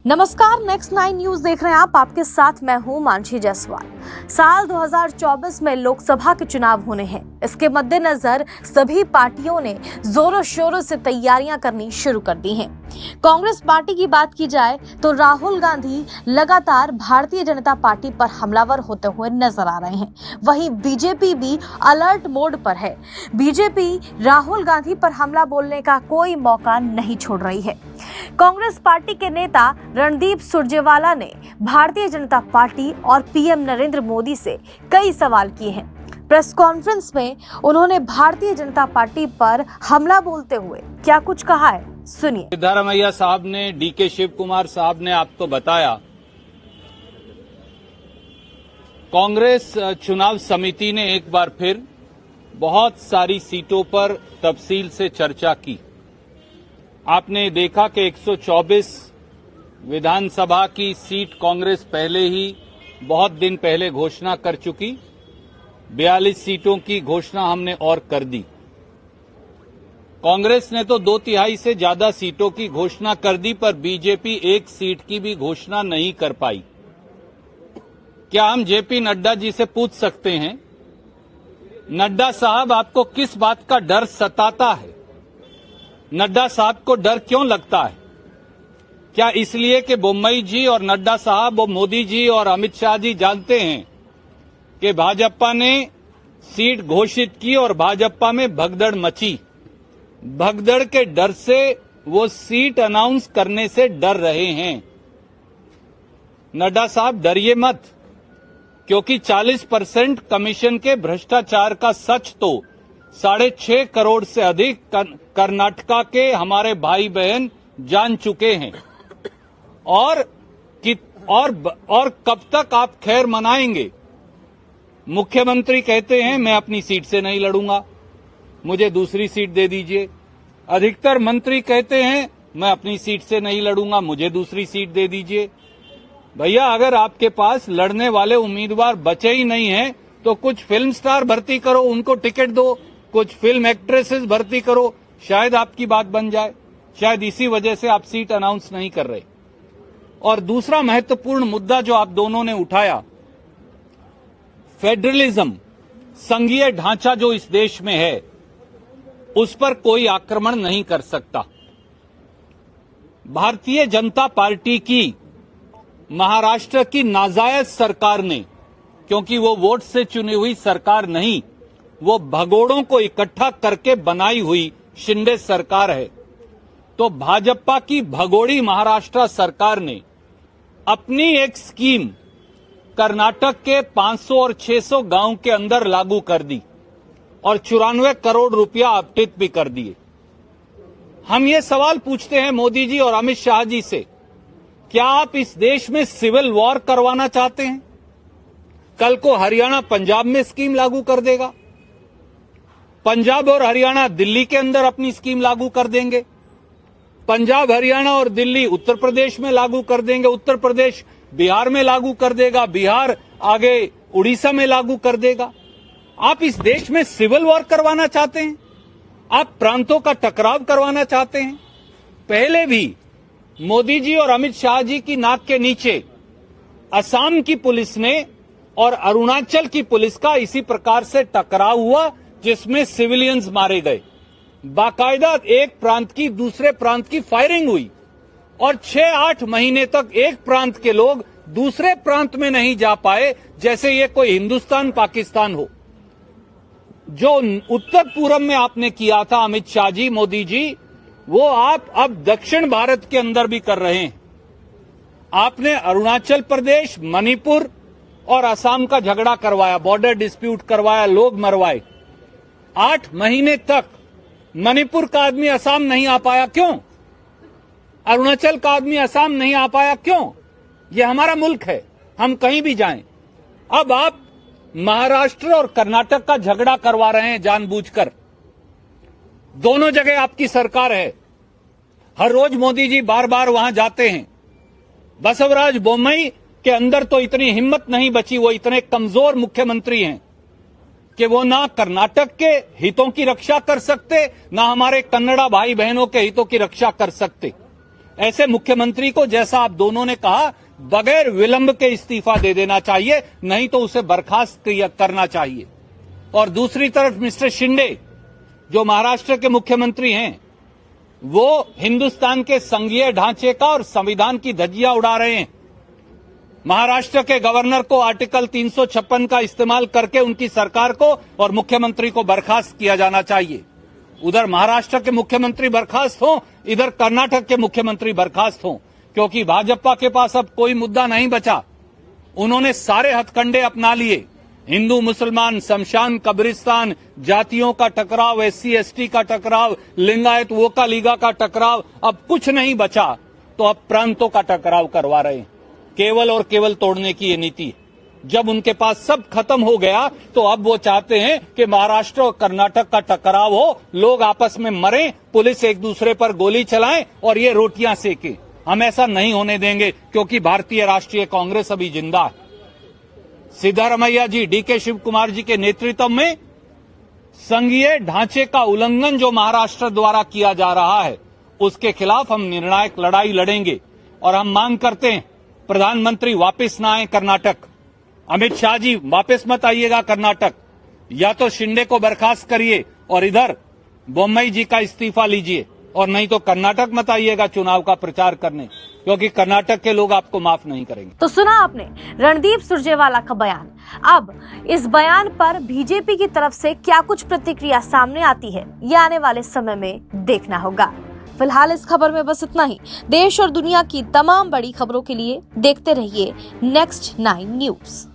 नमस्कार, next 9 news देख रहे हैं आप। आपके साथ मैं हूं मानसी जायसवाल। साल 2024 में लोकसभा के चुनाव होने हैं। इसके मद्देनजर सभी पार्टियों ने जोरों शोरों से तैयारियां करनी शुरू कर दी हैं। कांग्रेस पार्टी की बात की जाए तो राहुल गांधी लगातार भारतीय जनता पार्टी पर हमलावर होते हुए नजर आ रहे हैं। वहीं बीजेपी भी अलर्ट मोड पर है। बीजेपी राहुल गांधी पर हमला बोलने का कोई मौका नहीं छोड़ रही है। कांग्रेस पार्टी के नेता रणदीप सुरजेवाला ने भारतीय जनता पार्टी और पीएम नरेंद्र मोदी से कई सवाल किए हैं। प्रेस कॉन्फ्रेंस में उन्होंने भारतीय जनता पार्टी पर हमला बोलते हुए क्या कुछ कहा है, सुनिए। सिद्धारमैया साहब ने, डीके शिव कुमार साहब ने आपको बताया, कांग्रेस चुनाव समिति ने एक बार फिर बहुत सारी सीटों पर तफसील से चर्चा की। आपने देखा कि 124 विधानसभा की सीट कांग्रेस पहले ही बहुत दिन पहले घोषणा कर चुकी। 42 सीटों की घोषणा हमने और कर दी। कांग्रेस ने तो 2/3 से ज्यादा सीटों की घोषणा कर दी, पर बीजेपी एक सीट की भी घोषणा नहीं कर पाई। क्या हम जेपी नड्डा जी से पूछ सकते हैं, नड्डा साहब आपको किस बात का डर सताता है? नड्डा साहब को डर क्यों लगता है? क्या इसलिए कि बोम्मई जी और नड्डा साहब और मोदी जी और अमित शाह जी जानते हैं कि भाजपा ने सीट घोषित की और भाजपा में भगदड़ मची। भगदड़ के डर से वो सीट अनाउंस करने से डर रहे हैं। नड्डा साहब डरिए मत, क्योंकि 40% कमीशन के भ्रष्टाचार का सच तो 6.5 करोड़ से अधिक कर्नाटका के हमारे भाई बहन जान चुके हैं। और कब तक आप खैर मनाएंगे? मुख्यमंत्री कहते हैं मैं अपनी सीट से नहीं लड़ूंगा, मुझे दूसरी सीट दे दीजिए। अधिकतर मंत्री कहते हैं मैं अपनी सीट से नहीं लड़ूंगा, मुझे दूसरी सीट दे दीजिए। भैया, अगर आपके पास लड़ने वाले उम्मीदवार बचे ही नहीं हैं तो कुछ फिल्म स्टार भर्ती करो, उनको टिकट दो। कुछ फिल्म एक्ट्रेसेस भर्ती करो, शायद आपकी बात बन जाए। शायद इसी वजह से आप सीट अनाउंस नहीं कर रहे। और दूसरा महत्वपूर्ण मुद्दा जो आप दोनों ने उठाया, फेडरलिज्म, संघीय ढांचा जो इस देश में है, उस पर कोई आक्रमण नहीं कर सकता। भारतीय जनता पार्टी की महाराष्ट्र की नाजायज सरकार ने, क्योंकि वो वोट से चुनी हुई सरकार नहीं, वो भगोड़ों को इकट्ठा करके बनाई हुई शिंदे सरकार है, तो भाजपा की भगोड़ी महाराष्ट्र सरकार ने अपनी एक स्कीम कर्नाटक के 500 और 600 गांव के अंदर लागू कर दी और 94 करोड़ रुपया आवंटित भी कर दिए। हम ये सवाल पूछते हैं मोदी जी और अमित शाह जी से, क्या आप इस देश में सिविल वॉर करवाना चाहते हैं? कल को हरियाणा पंजाब में स्कीम लागू कर देगा, पंजाब और हरियाणा दिल्ली के अंदर अपनी स्कीम लागू कर देंगे, पंजाब हरियाणा और दिल्ली उत्तर प्रदेश में लागू कर देंगे, उत्तर प्रदेश बिहार में लागू कर देगा, बिहार आगे उड़ीसा में लागू कर देगा। आप इस देश में सिविल वॉर करवाना चाहते हैं? आप प्रांतों का टकराव करवाना चाहते हैं? पहले भी मोदी जी और अमित शाह जी की नाक के नीचे असम की पुलिस ने और अरुणाचल की पुलिस का इसी प्रकार से टकराव हुआ, जिसमें सिविलियंस मारे गए। बाकायदा एक प्रांत की दूसरे प्रांत की फायरिंग हुई और 6-8 महीने तक एक प्रांत के लोग दूसरे प्रांत में नहीं जा पाए, जैसे ये कोई हिंदुस्तान पाकिस्तान हो। जो उत्तर पूर्व में आपने किया था अमित शाह जी, मोदी जी, वो आप अब दक्षिण भारत के अंदर भी कर रहे हैं। आपने अरुणाचल प्रदेश, मणिपुर और असम का झगड़ा करवाया, बॉर्डर डिस्प्यूट करवाया, लोग मरवाए। 8 महीने तक मणिपुर का आदमी असम नहीं आ पाया, क्यों? अरुणाचल का आदमी असम नहीं आ पाया, क्यों? ये हमारा मुल्क है, हम कहीं भी जाएं। अब आप महाराष्ट्र और कर्नाटक का झगड़ा करवा रहे हैं जानबूझकर। दोनों जगह आपकी सरकार है। हर रोज मोदी जी बार बार वहां जाते हैं। बसवराज बोम्मई के अंदर तो इतनी हिम्मत नहीं बची, वो इतने कमजोर मुख्यमंत्री हैं कि वो ना कर्नाटक के हितों की रक्षा कर सकते, ना हमारे कन्नड़ा भाई बहनों के हितों की रक्षा कर सकते। ऐसे मुख्यमंत्री को, जैसा आप दोनों ने कहा, बगैर विलंब के इस्तीफा दे देना चाहिए, नहीं तो उसे बर्खास्त करना चाहिए। और दूसरी तरफ मिस्टर शिंदे, जो महाराष्ट्र के मुख्यमंत्री हैं, वो हिंदुस्तान के संघीय ढांचे का और संविधान की धज्जियां उड़ा रहे हैं। महाराष्ट्र के गवर्नर को आर्टिकल 356 का इस्तेमाल करके उनकी सरकार को और मुख्यमंत्री को बर्खास्त किया जाना चाहिए। उधर महाराष्ट्र के मुख्यमंत्री बर्खास्त हों, इधर कर्नाटक के मुख्यमंत्री बर्खास्त हों, क्योंकि भाजपा के पास अब कोई मुद्दा नहीं बचा। उन्होंने सारे हथकंडे अपना लिए। हिंदू मुसलमान, शमशान, कब्रिस्तान, जातियों का टकराव, SC ST का टकराव, लिंगायत वोका लीगा का टकराव, अब कुछ नहीं बचा तो अब प्रांतों का टकराव करवा रहे हैं। केवल और केवल तोड़ने की ये नीति है। जब उनके पास सब खत्म हो गया तो अब वो चाहते हैं कि महाराष्ट्र और कर्नाटक का टकराव हो, लोग आपस में मरें, पुलिस एक दूसरे पर गोली चलाएं और ये रोटियां सेके। हम ऐसा नहीं होने देंगे, क्योंकि भारतीय राष्ट्रीय कांग्रेस अभी जिंदा है। सिद्धारमैया जी, DK शिव कुमार जी के नेतृत्व में संघीय ढांचे का उल्लंघन जो महाराष्ट्र द्वारा किया जा रहा है, उसके खिलाफ हम निर्णायक लड़ाई लड़ेंगे। और हम मांग करते हैं, प्रधानमंत्री वापस ना आए कर्नाटक, अमित शाह जी वापस मत आइएगा कर्नाटक, या तो शिंदे को बर्खास्त करिए और इधर बोम्मई जी का इस्तीफा लीजिए, और नहीं तो कर्नाटक मत आइएगा चुनाव का प्रचार करने, क्योंकि कर्नाटक के लोग आपको माफ नहीं करेंगे। तो सुना आपने रणदीप सुरजेवाला का बयान। अब इस बयान पर बीजेपी की तरफ से क्या कुछ प्रतिक्रिया सामने आती है, ये आने वाले समय में देखना होगा। फिलहाल इस खबर में बस इतना ही। देश और दुनिया की तमाम बड़ी खबरों के लिए देखते रहिए Next 9 न्यूज।